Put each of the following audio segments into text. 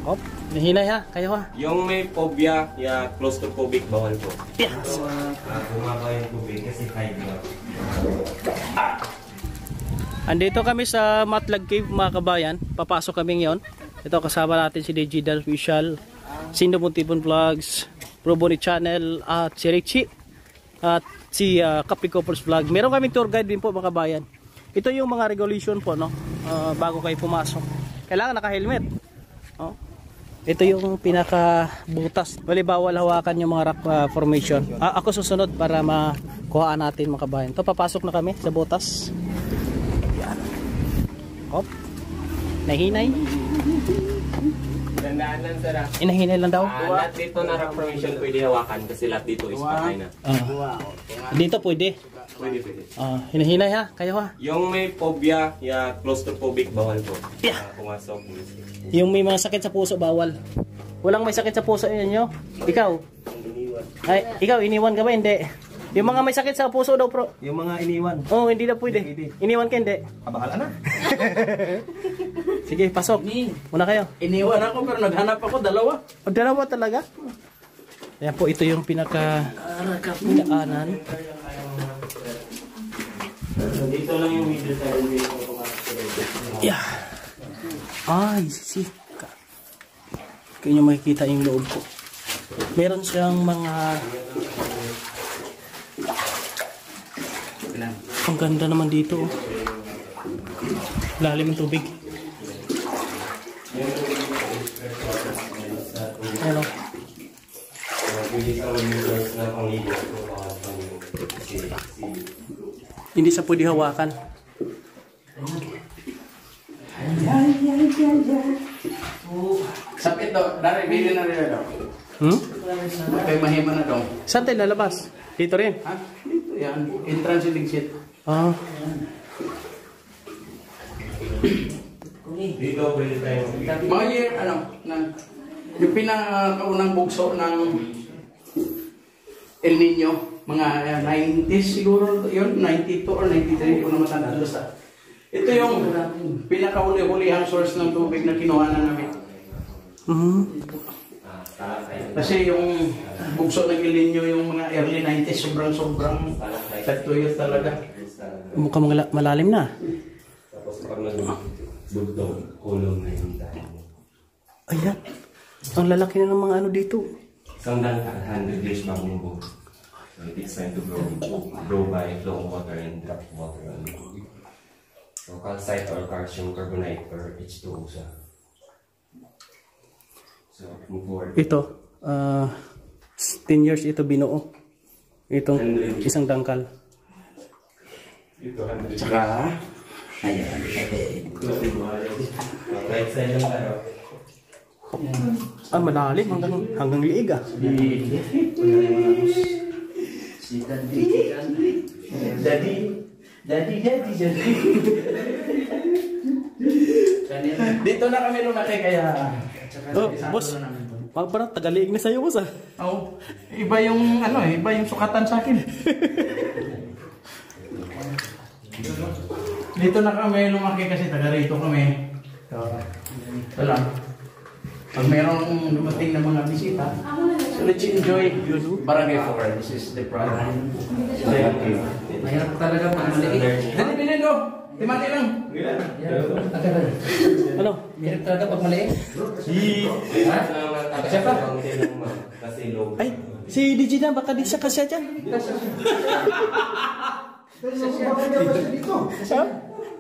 Hop, nahinay ha, kayo ha. Yung may phobia, claustrophobic, bawal po. Yes. Bumaba yung tubig kasi high blood. Andito kami sa Matlag Cave mga kabayan. Papasok kami ngayon. Ito kasama natin si Digital Official, Sindo Montipon Vlogs, Proboni Channel at si Richie at si Capri Couples Vlog. Meron kaming tour guide din po mga kabayan. Ito yung mga regulation po, no, bago kayo pumasok. Kailangan naka-helmet. Oh. Ito yung pinaka butas. Wali bawal hawakan yung mga rock formation. Ako susunod para makuhaan natin mga kabayan. Ito, papasok na kami sa butas. Yan. Hop. Nahinay. Tandaan lang sir. Inahinay lang daw. Lahat dito na rock formation pwede hawakan kasi lahat dito is patay na. Dito pwede. Pwede. Hinahinay ha, kayo ha. Yung may phobia, claustrophobic, bawal po. Pumasok. Yung may mga sakit sa puso, bawal. Walang may sakit sa puso inyo? Ikaw? Ay, ikaw, iniwan ka ba? Hindi. Yung mga may sakit sa puso daw, pro. Yung mga iniwan. Oo, hindi na pwede. Iniwan ka, hindi. Bahala na. Sige, pasok. Muna kayo. Iniwan ako pero naghanap ako dalawa. O, dalawa talaga? Ayan po, ito yung pinaka-pinaanan. Dito lang yung middle side. Yeah. Ay, sika. Kaya nyo makikita yung loob ko. Meron siyang mga... Ang ganda naman dito. Lalim ng tubig. Hello. Hindi sa pwede hawakan. Sapit do, dari bili na rin daw. Kay mahima na daw. Saan tayo lalabas? Dito rin? Ha? Dito yan. Entrance and exit. Ah. Dito pwede tayo. Mga year, yung pinakaunang bugso ng El Nino, mga 90s siguro yun, 92 or 93, kung na matanda. Ito yung pinakahuli-hulihang source ng tubig na kinuha na namin. Kasi yung bugso ng El Nino, yung mga early 90s, sobrang tagtuyot talaga. Mukhang malalim na. Tapos pag nag-dugtong, kulong na yung dahil. Ayan. Ang lalaki na ng mga ano dito. Isang dangkal, 100 years bago buo. So it takes time to grow by flowing water and drop water. So calcite or calcium carbonate or H2O siya. So move forward. Ito, 10 years ito binuo. Itong isang dangkal. Ito 100 years. Saka, ayan. Right side lang tayo. Malalim hanggang liig ah. Si Daddy. Dito na kami lumaki kaya. Oh, boss. Parang tagaliig na sa'yo, boss ah. Oh, iba yung iba yung sukatan sa akin. Dito na kami lumaki kasi taga rito kami. Wala. Pag mayroong dumating na mga bisita, so let's enjoy Barangay 4. This is the product. Mahirap talaga pag maliit. Dali, Binindo! Timati lang! Ano? Mahirap talaga pag maliit. Ha? Siya kasi low. Ay, si Digital baka di siya kasya dyan.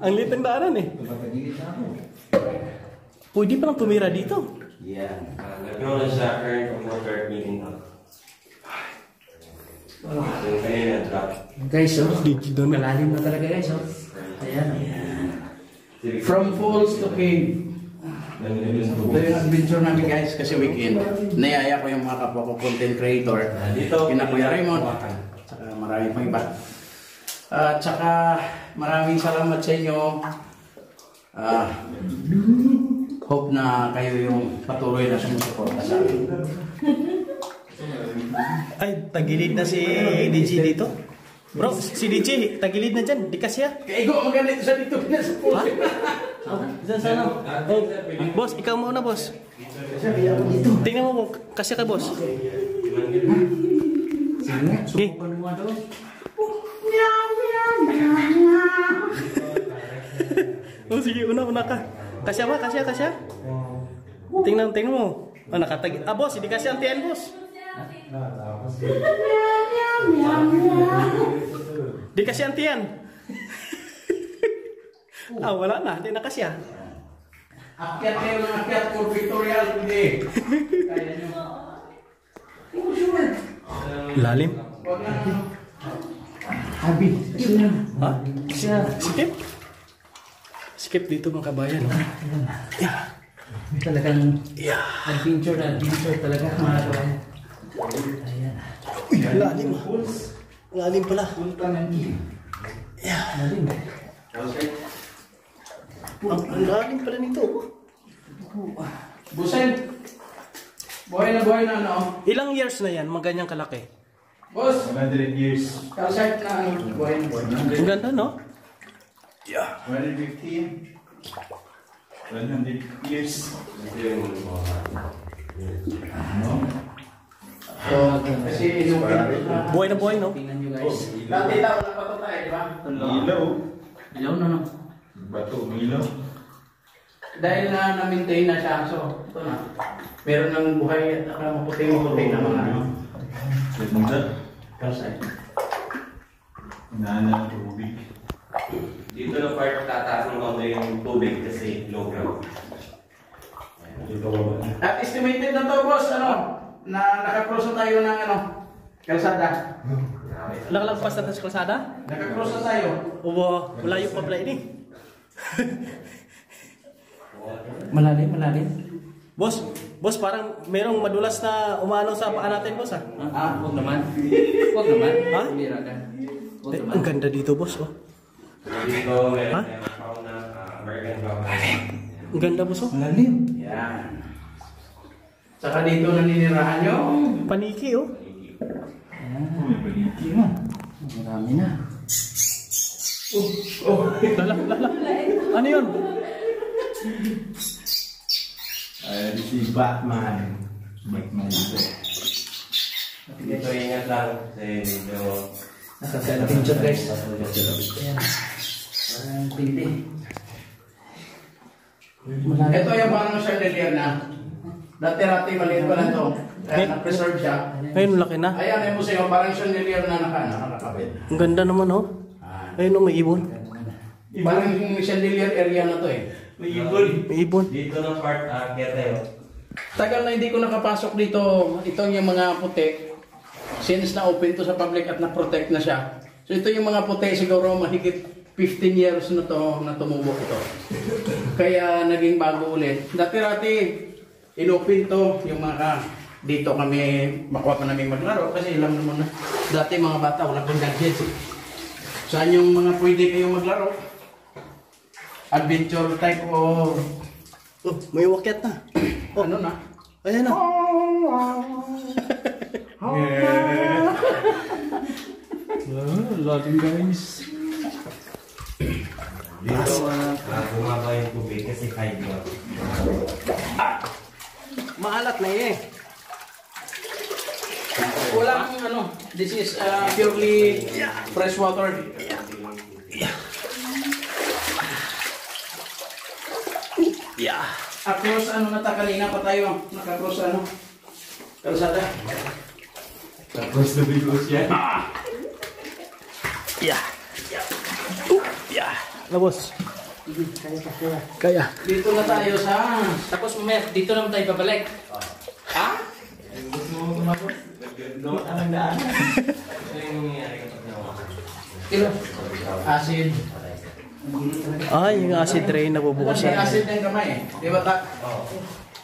Ang liit ng daanan eh. Pwede pa lang tumira dito. Yeah. Nag-grow na siya, earn water meeting up. Yung kaya na-drop. Guys, Digital na. malalim na talaga guys. Ayan. From falls to cave. Ito yung adventure namin guys kasi weekend. Nayaya ko yung mga kapwa ko content creator. Kina Kuya Raymond. Saka marami pang iba. At saka maraming salamat sa inyo. Hope na kayo yung patuloy na sumusuporta sa akin. Ay, tagilid na si DJ dito. Bro, si DJ, tagilid na dyan. Di kasi ah. Kaigo, maganda ito sa dito. Oh, dyan sana. Oh, boss, ikaw muna, boss. Tingnan mo, kasi ka, boss. Okay. Oh, sige, una ka. Kasya ba? Kasya? Tingnan mo. Oh, nakatagi. Ah, boss, hindi kasi ang tiyan, boss. Di kasi ang tiyan. Ah, wala na. Hindi na kasya. Akyat kayo ng akyat for Victorial today. Kaya nyo. Lalim. Huwag na. Abi, kasi Ha? Skip? Skip dito mga kabayan. Yeah. Talagang Yeah. adventure talaga mga kabayan. Ayan. Uy, lalim ah. Lalim pala. Yeah. Lalim. Ang lalim pala nito. Busen. Buhay na ano. Ilang years na yan, mga ganyang kalaki? Boss, 100 years. kalsite na ano. Buhay na. Ang ganda, no? Yeah. 115. 100 years. So, kasi inupin ko na. Buhay na buhay, no? Tingnan nyo guys. Dati daw na pa tayo, di ba? Ilaw. Ilaw na no. Bato, ilaw. Dahil na-maintain na siya, so ito na. Meron ng buhay at maputing-maputing na mga ano. Ganda. Kalsite. Inaana ng tubig. Dito na part tataas ng konti yung tubig kasi low ground. Dito ko ba? At estimated na to, boss, ano? Na nakakross na tayo ng ano? Kalsada. Nakalagpas natin sa kalsada? Nakakross na tayo. Ubo, malayo pa pala ini. Malalim. Boss, parang merong madulas na umano sa paa natin, boss, ah. Huwag naman. Huwag naman. Ha? Bumira ka. Huwag Eh, naman. ang ganda dito, boss, oh. Dito meron Ha? tayong account na American government. Ang ganda, boss, oh. Malalim. Yan. Saka dito naninirahan nyo. Paniki, oh. Uy, baliki mo. Marami na. Lala. Ano yun? Ay, si Batman. Batman dito. Dito ingat lang kasi dito Adventure guys. Ayan. Parang pili. Ito yung parang chandelier na. Dati-rati maliit pa lang to. Kaya na-preserve siya. Ayun, laki na. Ayan, may museo. Parang chandelier na nakakabit. Ang ganda naman, oh. Ayun, oh, may ibon. Parang yung chandelier area na to eh. may ibon. May ibon. Dito na part kaya tayo. Tagal na hindi ko nakapasok dito. Itong yung mga puti. Since na-open to sa public at na-protect na siya. So ito yung mga puti siguro mahigit 15 years na to na tumubo ito. Kaya naging bago ulit. Dati-rati inopen to yung mga dito kami makuha pa namin maglaro kasi alam naman na dati mga bata wala pang gadgets. Saan yung mga pwede kayong maglaro? Adventure type o Oh, may wakyat na. ano na? Ayan na. Lalim guys. Dito bumaba yung tubig kasi high blood. Maalat na eh. Walang ano, this is purely fresh water. Yeah. Across ano na ta kanina pa tayo, nakakross ano, kalsada. Tapos na bigos yan. Yeah. Yeah. Na, boss. Kaya. Dito na tayo sa, Tapos mamaya, dito naman tayo babalik. ha? Doon ka lang daan. Ito yung nangyayari kapag nawa. Kilo. Acid. Ah, yung acid rain na bubukas May yan. acid ng kamay eh. Di ba ta?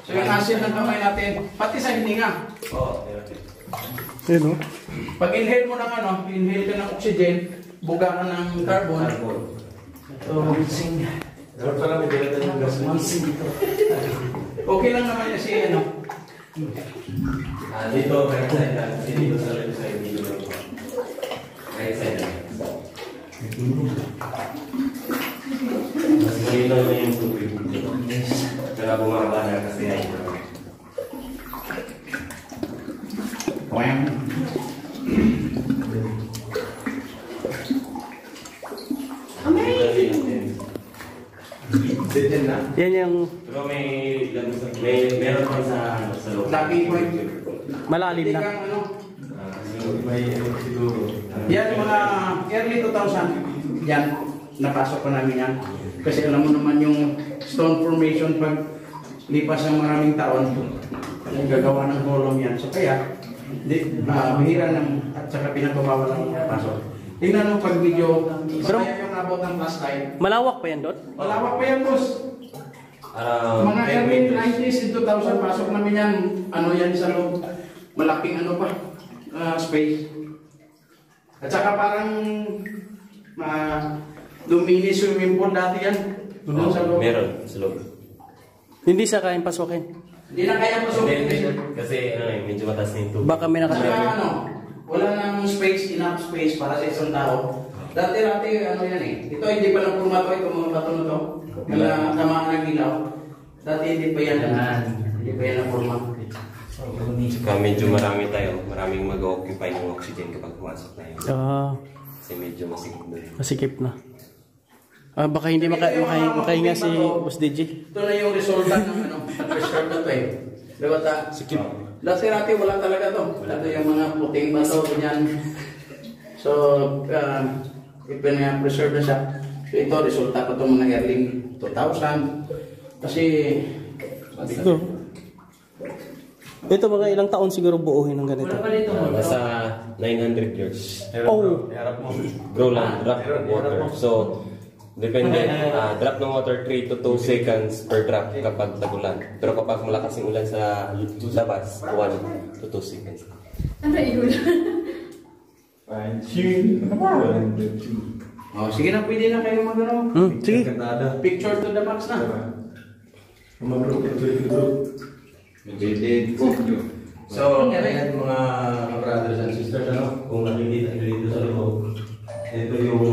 So yung acid ng kamay natin, pati sa hininga. Oo, Yun, oh. Pag inhale mo ng ano, inhale ka ng oxygen, buga ka ng carbon. So, Dapat pala may dala yung gas mo. okay lang naman kasi ano. Dito, right side lang. Kasi dito sa left side, dito lang. Right side lang. Mas Malinaw na yung tubig. Kaya bumaba na kasi ay Dito na. Yan yung pero meron pa sa loob. Lagi ko malalim Hindi na. kang ano. May siguro. Yan mga early 2000. Yan. Napasok pa namin yan. Kasi alam mo naman yung stone formation pag lipas ng maraming taon, gagawa ng kolom yan. So kaya, mahira ng at saka pinagpabawal ng pasok. Tingnan mo pag video, Pero- kaya yung abot ng last time. Malawak pa yan doon? Malawak pa yan, boss. Mga 10 early meters. 90s in 2000, pasok namin yan. Ano yan sa loob? Malaking ano pa, space. At saka parang lumini swimming pool dati yan. Doon sa loob. Meron sa loob. Hindi sa kayang pasukin. Hindi na kaya pasukin. Kasi medyo mataas na yung tubig. Baka may At saka nakatira. ano, wala nang space, enough space para sa isang tao. Dati-dati ano yan eh. Ito hindi pa lang pumato, ito mga bato na to. Mga tamaan ng ilaw. Dati hindi pa yan. Hindi pa yan ang forma. Saka medyo maraming mag-occupy ng oxygen kapag pumasok na yun. Kasi medyo masikip na yun. Masikip na. Baka hindi makahinga si Boss DJ. Ito na yung resulta ng ano, preserve na to eh. Diba ta? Sikip. Dati-dati wala talaga to. Ito yung mga puting bato, ganyan. So, preserve na siya. So ito, resulta ko itong mga early 2000. Kasi, Ito mga ilang taon siguro buuhin ng ganito. Wala pa dito mo. Nasa 900 years. Oh. Harap mo. Grow lang, drop of water. So, depende, drop ng water 3 to 2 seconds per drop kapag tagulan. Pero kapag malakas yung ulan sa labas, 1 to 2 seconds. Ano yun? Fine tune. oh, sige na, pwede na kayo mag-ano. Sige. Kantada. Picture to the max na. Mabrok ito. So, Ayan mga brothers and sisters, ano? Kung nakikita nyo dito sa loob, ito yung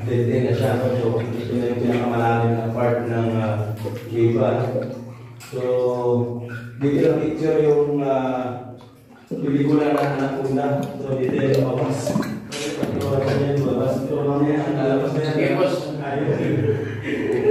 dead end na siya. So, ito na yung pinakamalalim na part ng cave. So, dito na picture yung pelikula na anak una. So, dito yung lumabas. So, ito yung lumabas. So, mamaya, lalabas na yan. Okay, boss. Ayun.